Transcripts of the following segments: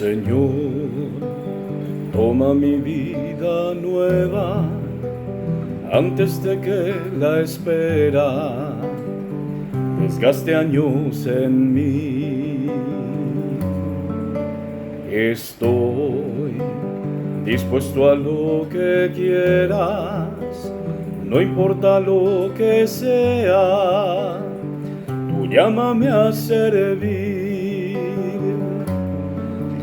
Señor, toma mi vida nueva antes de que la espera desgaste años en mí. Estoy dispuesto a lo que quieras, no importa lo que sea, tú llámame a servir.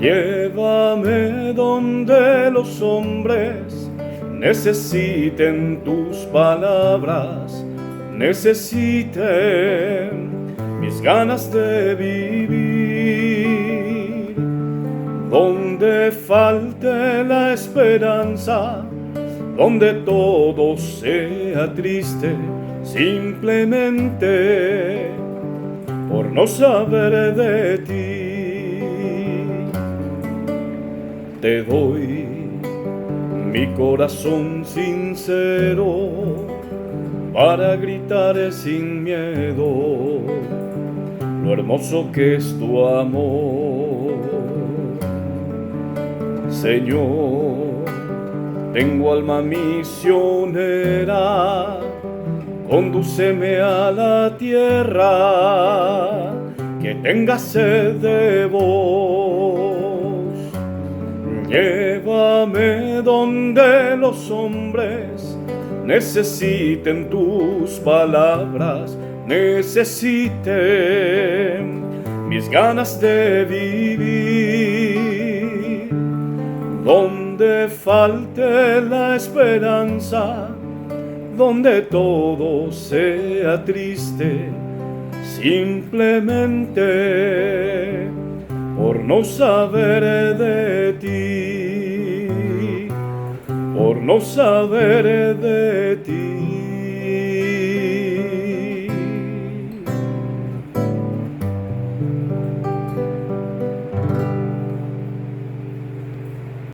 Llévame donde los hombres necesiten tus palabras, necesiten mis ganas de vivir. Donde falte la esperanza, donde todo sea triste, simplemente por no saber de ti. Te doy mi corazón sincero para gritar sin miedo lo hermoso que es tu amor. Señor, tengo alma misionera, condúceme a la tierra que tenga sed de vos. Llévame donde los hombres necesiten tus palabras, necesiten mis ganas de vivir. Donde falte la esperanza, donde todo sea triste, simplemente por no saber de ti, por no saber de ti.